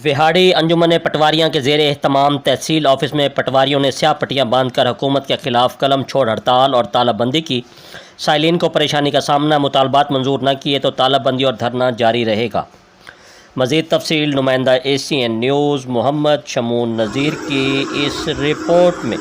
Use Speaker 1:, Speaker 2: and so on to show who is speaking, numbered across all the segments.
Speaker 1: وہاڑی انجمن پٹواریاں کے زیر اہتمام تحصیل آفس میں پٹواریوں نے سیاہ پٹیاں باندھ کر حکومت کے خلاف قلم چھوڑ ہڑتال اور تالہ بندی کی۔ سائلین کو پریشانی کا سامنا، مطالبات منظور نہ کیے تو تالہ بندی اور دھرنا جاری رہے گا۔ مزید تفصیل نمائندہ ACN نیوز محمد شمون نذیر کی اس رپورٹ میں۔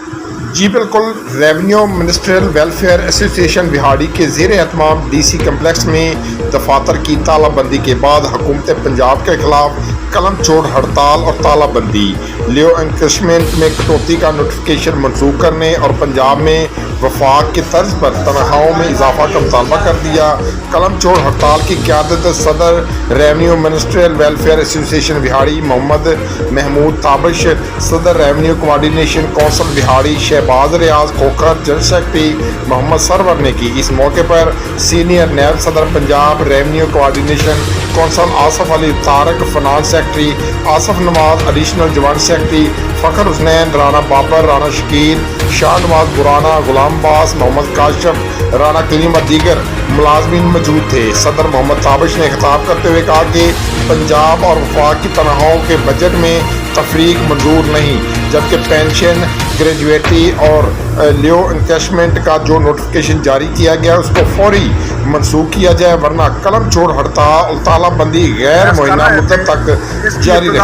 Speaker 2: جی بالکل، ریونیو منسٹریل ویلفیئر ایسوسی ایشن وہاڑی کے زیر اہتمام DC کمپلیکس میں دفاتر کی تالہ بندی کے بعد حکومت پنجاب کے خلاف قلم چھوڑ ہڑتال اور تالہ بندی، لیو انکیشمنٹ میں کٹوتی کا نوٹیفکیشن منسوخ کرنے اور پنجاب میں وفاق کی طرز پر تنخواہوں میں اضافہ کا مطالبہ کر دیا۔ قلم چھوڑ ہڑتال کی قیادت صدر ریونیو منسٹریل ویلفیئر ایسوسی ایشن وہاڑی محمد محمود تابش، صدر revenue coordination council Vehari Shahbaz Riaz Khokhar, general secretary Muhammad Sarwar نے کی۔ اس موقع پر سینئر نیب صدر Punjab revenue coordination council Asif Ali Tariq, finance secretary Asif Nawaz, additional joint secretary Fakhar Hasnain, Rana Babar, Rana Shakeel, Shah Nawaz برانا، Ghulam Abbas, محمد کاشف، رانا کلیم اور دیگر ملازمین موجود تھے۔ صدر محمد تابش نے خطاب کرتے ہوئے کہا کہ پنجاب اور وفاق کی تنخواہوں کے بجٹ میں تفریق منظور نہیں، جبکہ پینشن، گریجویٹی اور لیو انکیشمنٹ کا جو نوٹیفکیشن جاری کیا گیا اس کو فوری منسوخ کیا جائے، ورنہ قلم چھوڑ ہڑتال اور تالہ بندی غیر معینہ مدت تک جاری رہے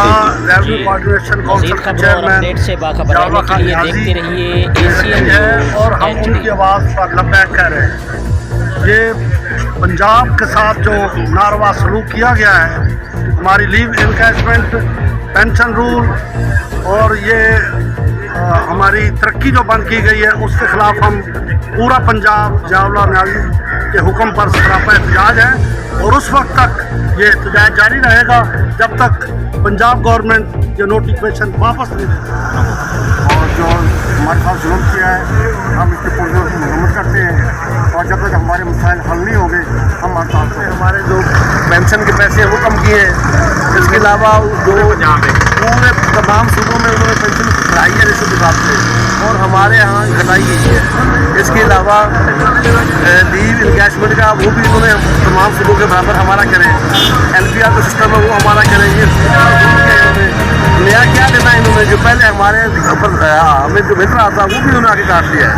Speaker 2: گی۔
Speaker 1: مزید خبروں اور اپڈیٹ سے باخبر رہنے کے لیے دیکھتے رہیے ACN نیوز
Speaker 3: اور ہم ان کی آواز پر لبیک کہہ رہے ہیں۔ یہ پنجاب کے ساتھ جو ناروا سلوک کیا گیا ہے، ہماری لیو انکیشمنٹ، پینشن رول اور یہ ہماری ترقی جو بند کی گئی ہے، اس کے خلاف ہم پورا پنجاب جاولا نیازی کے حکم پر سراپا احتجاج ہے، اور اس وقت تک یہ احتجاج جاری رہے گا جب تک پنجاب گورنمنٹ یہ نوٹیفکیشن واپس نہیں دے گی۔ اور جو ہمارے ساتھ ظلم کیا ہے، ہم اس کے پرزور کی مذمت کرتے ہیں، اور جب تک ہمارے مسائل حل نہیں ہوں گے ہم ہڑتال سے ہمارے جو پینشن کے پیسے ہیں وہ کم کیے ہیں۔ اس کے علاوہ جو پورے تمام صوبوں میں انہوں نے پینشن بڑھائی ہے رشوت کے حساب سے، اور ہمارے یہاں گھٹائی گئی ہے۔ اس کے علاوہ لیو انکیشمنٹ کا وہ بھی انہوں نے تمام صوبوں کے برابر ہمارا کریں، LPR کا سسٹم ہے وہ ہمارا کریں۔ یہ نیا کیا دینا انہوں نے، جو پہلے ہمارے اوپر ہمیں جو بہتر آتا وہ بھی انہوں نے آگے کاٹ دیا ہے۔